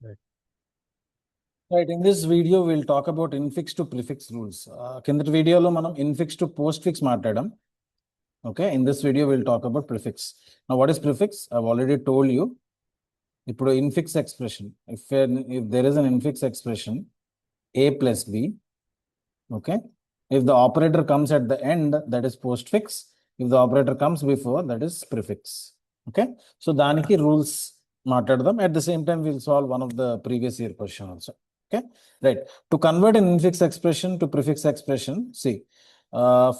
Right. Right. In this video, we'll talk about infix to prefix rules. Kindati video lo manam infix to postfix maatladam. Okay. In this video, we'll talk about prefix. Now, what is prefix? I've already told you. Ipudu infix expression. If there is an infix expression, a plus b. Okay. If the operator comes at the end, that is postfix. If the operator comes before, that is prefix. Okay. So daniki rules maatladam. At the same time, we'll solve one of the previous year question also. Okay. Right. To convert an infix expression to prefix expression, see,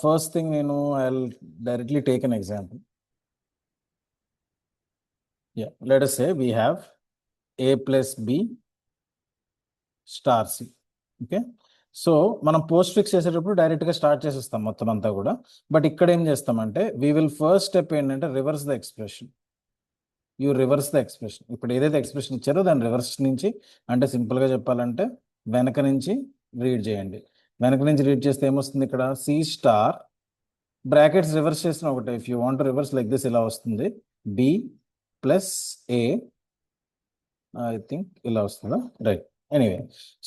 first thing, I'll directly take an example. Yeah. Let us say we have a plus b star c. Okay. So మనం post fix చేసేటప్పుడు డైరెక్ట్గా start చేసేస్తాం మొత్తం అంతా కూడా. But ఇక్కడ ఏం చేస్తామంటే వీ విల్ ఫస్ట్ స్టెప్ ఏంటంటే reverse the expression. You reverse the expression. ఇప్పుడు ఏదైతే ఎక్స్ప్రెషన్ ఇచ్చారో దాని రివర్స్ నుంచి, అంటే సింపుల్గా చెప్పాలంటే వెనక నుంచి రీడ్ చేయండి. వెనక నుంచి రీడ్ చేస్తే ఏమొస్తుంది ఇక్కడ సి స్టార్ బ్రాకెట్స్ రివర్స్ చేసిన ఒకటే. If you want reverse like this ఇలా వస్తుంది, B plus A, I think ఇలా వస్తుందా, రైట్. ఎనీవే,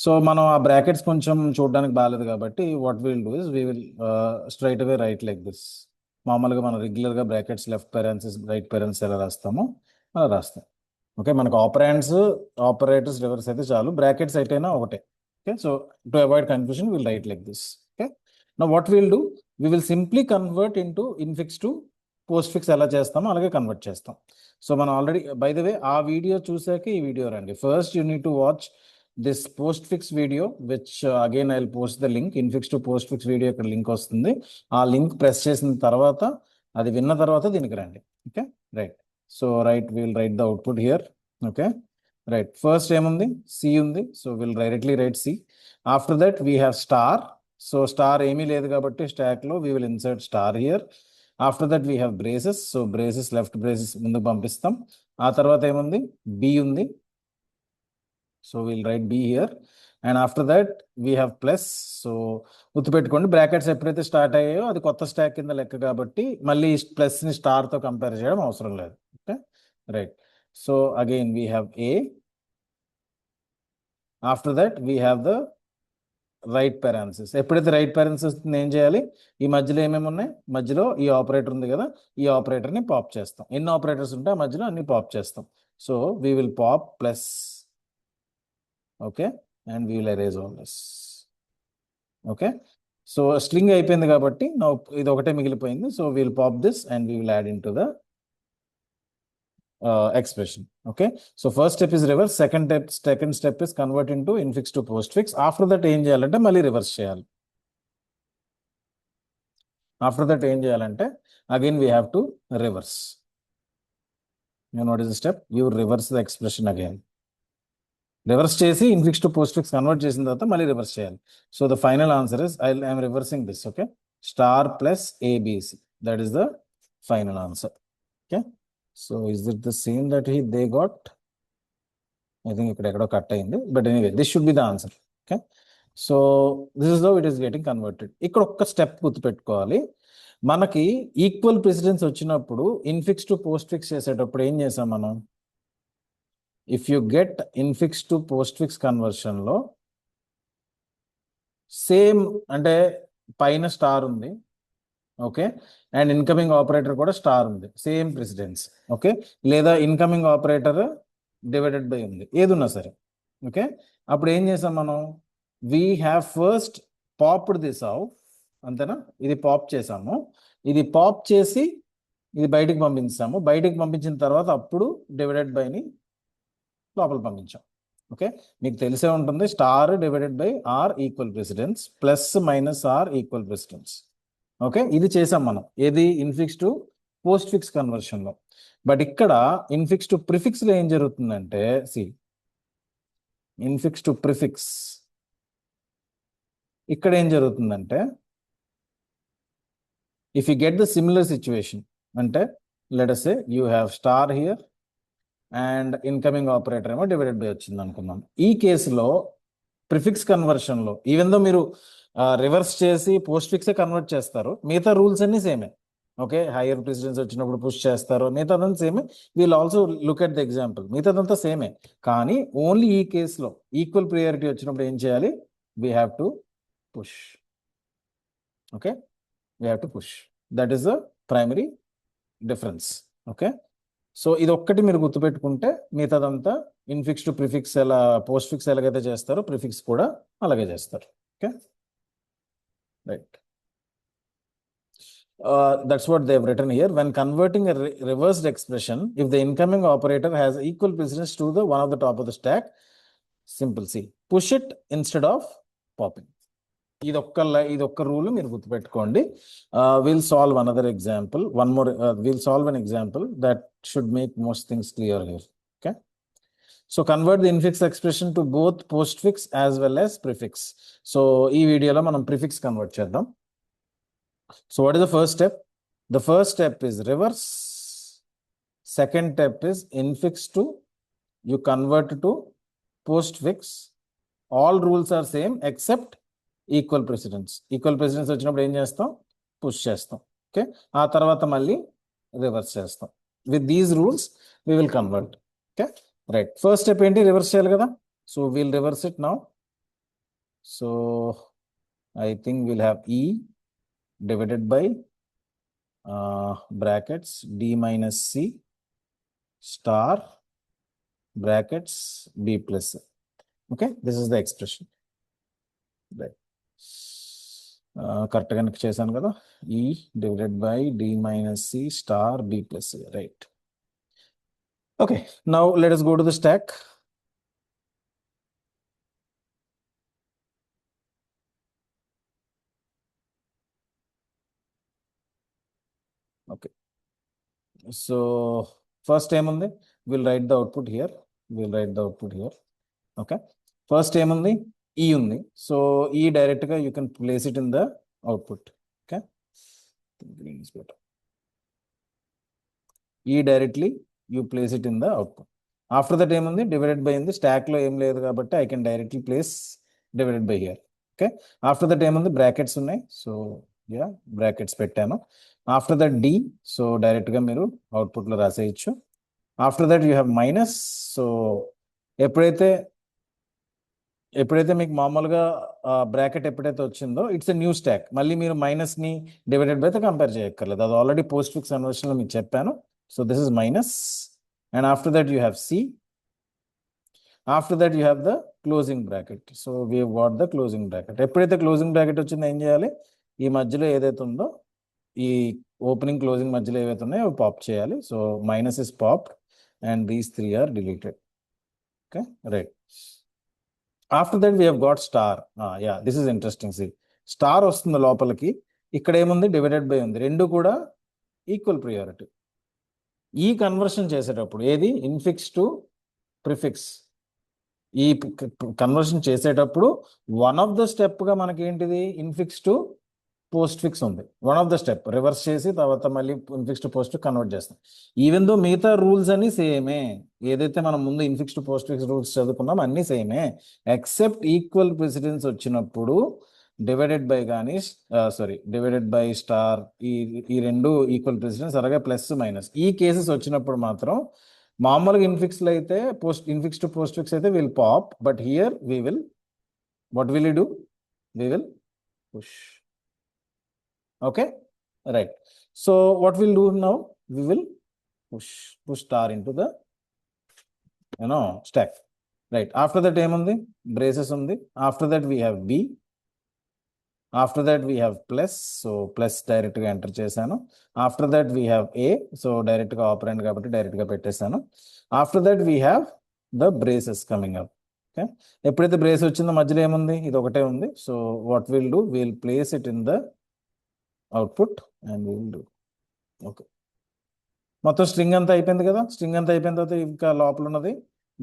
సో మనం ఆ బ్రాకెట్స్ కొంచెం చూడడానికి బాగాలేదు కాబట్టి what will do is we will straight away right like this. మామూలుగా మనం రెగ్యులర్గా బ్రాకెట్స్ లెఫ్ట్ పేరెన్సెస్ రైట్ పేరెన్సెస్ ఎలా రాస్తామో అలా రాస్తాం. ఓకే, మనకు ఆపరాండ్స్ ఆపరేటర్స్ రివర్స్ అయితే చాలు, బ్రాకెట్స్ అయితేనా ఒకటే. Okay, so to avoid confusion will write like this. Okay, now what will do, we will simply convert into infix to post fix ఎలా చేస్తామో అలాగే కన్వర్ట్ చేస్తాం. సో మనం ఆల్రెడీ బై ద వే ఆ వీడియో చూసాక ఈ వీడియో రండి. First you need to watch this postfix video, which again I'll post the link. Infix to postfix video ఇక్కడ లింక్ వస్తుంది. ఆ లింక్ ప్రెస్ చేసిన తర్వాత అది విన్న తర్వాత దీనికి రండి. Okay, right. So right, will write the output here. Okay, right. First ఏముంది, సి ఉంది. So will directly write C. After that we have star. So star ఏమీ లేదు కాబట్టి స్టాక్లో we will insert star here. After that we have braces. So braces left braces ముందుకు పంపిస్తాం. ఆ తర్వాత ఏముంది, బి ఉంది. So we'll write B here. And after that we have plus. So గుర్తుపెట్టుకోండి, బ్రాకెట్స్ ఎప్పుడైతే స్టార్ట్ అయ్యాయో అది కొత్త స్టాక్ కింద లెక్క కాబట్టి మళ్ళీ ప్లస్ ని స్టార్ తో కంపేర్ చేయడం అవసరం లేదు. Okay, right. So again we have A. After that we have the right parenthesis. ఎప్పుడైతే రైట్ పారాన్సిస్ ఏం చేయాలి, ఈ మధ్యలో ఏమేమి ఉన్నాయి, మధ్యలో ఈ ఆపరేటర్ ఉంది కదా, ఈ ఆపరేటర్ని పాప్ చేస్తాం. ఎన్ని ఆపరేటర్స్ ఉంటే ఆ మధ్యలో అన్ని పాప్ చేస్తాం. So we will pop plus. Okay, and we will erase all this. Okay, so string అయిపోయింది కాబట్టి నా ఇది ఒకటే మిగిలిపోయింది. So we'll pop this and we will add into the expression. Okay, so first step is reverse, second step is convert into infix to postfix. After that ఏం చేయాలంటే మళ్ళీ reverse చేయాలి. After that ఏం చేయాలంటే again we have to reverse. What is the step, you reverse the expression again. Reverse చేసి infix to postfix convert చేసిన తర్వాత మళ్ళీ రివర్స్ చేయాలి. So the final answer is I'm reversing this. Okay, star plus ABC, that is the final answer. Okay, so is it the same that they got, I think ఇక్కడ ఎక్కడో cut అయింది, but anyway this should be the answer. Okay, so this is how it is getting converted. ఇక్కడ ఒక్క step గుర్తుపెట్టుకోవాలి, మనకి equal precedence వచ్చినప్పుడు infix to post fix చేసేటప్పుడు ఏం చేసాం మనం, if you get infix to postfix conversion లో సేమ్, అంటే పైన స్టార్ ఉంది. ఓకే, అండ్ ఇన్కమింగ్ ఆపరేటర్ కూడా స్టార్ ఉంది, సేమ్ ప్రెసిడెన్స్. ఓకే, లేదా ఇన్కమింగ్ ఆపరేటర్ డివైడెడ్ బై ఉంది, ఏదున్నా సరే. ఓకే, అప్పుడు ఏం చేసాం మనం, we have first popped this out, అంతేనా. ఇది పాప్ చేసాము, ఇది పాప్ చేసి ఇది బయటికి పంపించాము. బయటికి పంపించిన తర్వాత అప్పుడు డివైడెడ్ బైని లోపల పంపించాం. ఓకే, మీకు తెలిసే ఉంటుంది, star divided by are equal precedence, plus minus are equal precedence. Okay, ఇది చేసాం మనం ఏది, infix to postfix conversion లో. బట్ ఇక్కడ ఇన్ఫిక్స్ టు ప్రిఫిక్స్ లో ఏం జరుగుతుందంటే, సి ఇన్ఫిక్స్ టు ప్రిఫిక్స్ ఇక్కడ ఏం జరుగుతుందంటే, if you get the similar situation, అంటే let us say you have star here and incoming operator ఏమో డివైడెడ్ బై వచ్చింది అనుకుందాం. ఈ కేసులో ప్రిఫిక్స్ కన్వర్షన్ లో ఈవెన్ దో మీరు రివర్స్ చేసి పోస్ట్ ఫిక్సే కన్వర్ట్ చేస్తారు, మిగతా రూల్స్ అన్ని సేమే. ఓకే, హైయర్ ప్రెసిడెన్స్ వచ్చినప్పుడు పుష్ చేస్తారు, మిగతాదంతా సేమే. We'll also look at the example, మిగతాదంతా సేమే. కానీ ఓన్లీ ఈ కేసులో ఈక్వల్ ప్రియారిటీ వచ్చినప్పుడు ఏం చేయాలి? We have to push. Okay, we have to push. That is the primary difference. Okay, so ఇది ఒక్కటి మీరు గుర్తుపెట్టుకుంటే మిగతాదంతా ఇన్ఫిక్స్ టు ప్రిఫిక్స్ ఎలా, పోస్ట్ ఫిక్స్ ఎలాగైతే చేస్తారో ప్రిఫిక్స్ కూడా అలాగే చేస్తారు. Okay, right. That's what they have written here. When converting a reversed expression, if the incoming operator has equal precedence to the one of the top of the stack, simple C, push it instead of popping. ఇదొక్క rule మీరు గుర్తుపెట్టుకోండి. Will solve another example, will solve an example that should make most things clear here. Okay, so convert the infix expression to both postfix as well as prefix. So ఈ వీడియోలో మనం prefix convert చేద్దాం. So what is the first step? The first step is reverse. Second step is infix to, you convert to postfix. All rules are same except equal precedence. Equal precedence వచ్చినప్పుడు ఏం చేస్తాం? Push చేస్తాం. Okay, ఆ తర్వాత మళ్ళీ reverse చేస్తాం. With these rules we will convert. Okay, right. First step ఏంటి? Reverse చేయాలి కదా. So we'll reverse it now. So I think we'll have E divided by brackets D minus C star brackets B plus C. Okay, this is the expression. Right. Correct గా చేశాను కదా. E divided by D minus C star B plus C. Right. Okay, now let us go to the stack. Okay, so first ఏముంది? We'll write the output here. Okay, first ఏముంది? E ఉంది. So E direct గా you can place it in the output. Okay, green is better. E directly you place it in the output. After that ఏముంది? Divided by ఉంది. Stack లో ఏం లేదు కాబట్టి I can directly place divided by here. Okay, after that ఏముంది? Brackets ఉన్నాయి. So yeah, brackets పెట్టాను. After that D, so direct గా మీరు అవుట్పుట్ లో రాసేయచ్చు. After that you have minus. So ఎప్పుడైతే మీకు మామూలుగా బ్రాకెట్ ఎప్పుడైతే వచ్చిందో ఇట్స్ ఎ న్యూ స్టాక్. మళ్ళీ మీరు మైనస్ ని డివైడెడ్ బై తో కంపేర్ చేయక్కర్లేదు, అది ఆల్రెడీ పోస్ట్ ఫిక్స్ కన్వర్షన్ లో మీకు చెప్పాను. So this is minus, and after that you have C. After that you have the closing bracket. So we what the closing bracket. ఎప్పుడైతే closing bracket వచ్చిందో ఏం చేయాలి? ఈ మధ్యలో ఏదైతే ఉందో, ఈ ఓపెనింగ్ క్లోజింగ్ మధ్యలో ఏవైతే ఉన్నాయో అవి పాప్ చేయాలి. So minus is popped and these 3 are deleted. Okay, right. After that we have got star. Yeah, this is interesting. See, star వస్తుంది లోపలికి. ఇక్కడ ఏముంది? డివైడెడ్ బై ఉంది. రెండు కూడా ఈక్వల్ ప్రియారిటీ. ఈ కన్వర్షన్ చేసేటప్పుడు ఏది? Infix to prefix. ఈ కన్వర్షన్ చేసేటప్పుడు వన్ ఆఫ్ ద స్టెప్ గా మనకి ఏంటిది? ఇన్ఫిక్స్ టు పోస్ట్ ఫిక్స్ ఉంది. One of the step reverse చేసి తర్వాత మళ్ళీ ఇన్ఫిక్స్ టు పోస్ట్ కన్వర్ట్ చేస్తాం. ఈవెన్ దో మిగతా రూల్స్ అన్ని సేమే, ఏదైతే మనం ముందు infix to post fix rules చదువుకున్నాం అన్ని సేమే, ఎక్సెప్ట్ ఈక్వల్ ప్రెసిడెన్స్ వచ్చినప్పుడు డివైడెడ్ బై కానీ డివైడెడ్ బై స్టార్, ఈ రెండు ఈక్వల్ ప్రెసిడెన్స్, అలాగే ప్లస్ మైనస్. ఈ కేసెస్ వచ్చినప్పుడు మాత్రం మామూలుగా ఇన్ఫిక్స్ లో అయితే ఇన్ఫిక్స్ టు పోస్ట్ ఫిక్స్ అయితే will pop, but here we will, what will you do? We will push. Okay, right. So what we'll do now? We will push star into the stack. Right. After that ఏముంది? Braces ఉంది. After that we have B. After that we have plus. So plus direct గా enter చేశాను. After that we have A. So direct గా operant కాబట్టి direct గా పెట్టేశాను. After that we have the braces coming up. Okay. ఎప్పుడైతే brace వచ్చిందో మధ్యలో ఏముంది? ఇది ఒకటే ఉంది. So what we'll do? We'll place it in the output and we will do. Okay, మొత్తం స్ట్రింగ్ అంతా అయిపోయింది కదా. స్ట్రింగ్ అంతా అయిపోయిన తర్వాత ఇంకా లోపల ఉన్నది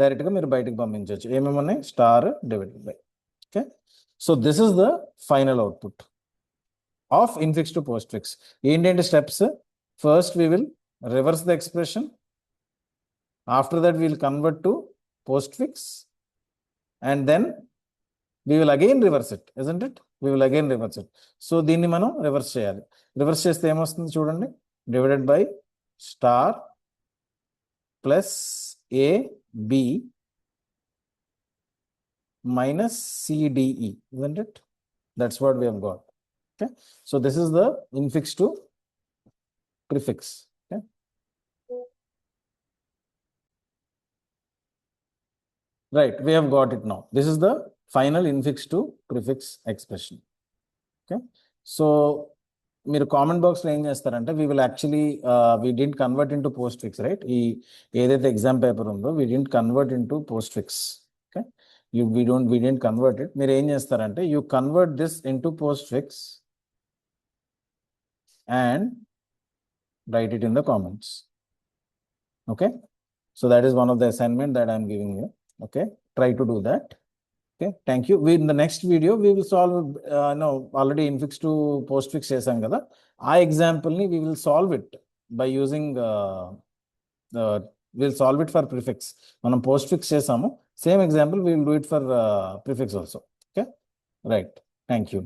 డైరెక్ట్ గా మీరు బయటకు పంపించవచ్చు. ఏమేమి ఉన్నాయి? Star divided by. Okay, so this is the final output of infix to postfix. ఏంటంటే steps? First we will reverse the expression. After that we will convert to postfix, and then we will again reverse it, isn't it? We will again reverse it. So దీన్ని మనం reverse చేయాలి. Reverse చేస్తే ఏమొస్తుంది చూడండి. divided by star plus AB minus CDE, isn't it? That's what we have got. Okay. So this is the infix to prefix. Okay. Right. We have got it now. This is the final infix to prefix expression. Okay. So మీరు comment box లో ఏం చేస్తారంటే we will actually we didn't convert into postfix, right? ఈ ఏదైతే exam paper ఉందో we didn't convert into postfix. Okay. We didn't convert it. మీరు ఏం చేస్తారంటే you convert this into postfix and write it in the comments. Okay. So that is one of the assignment that I'm giving you. Okay. Try to do that. Okay, thank you. In the next video, we will solve, no, already infix to postfix chesam kada. Aa example ni we will solve it by using, we'll solve it for prefix. Manam postfix chesamu. Same example, we will do it for prefix also. Okay, right. Thank you.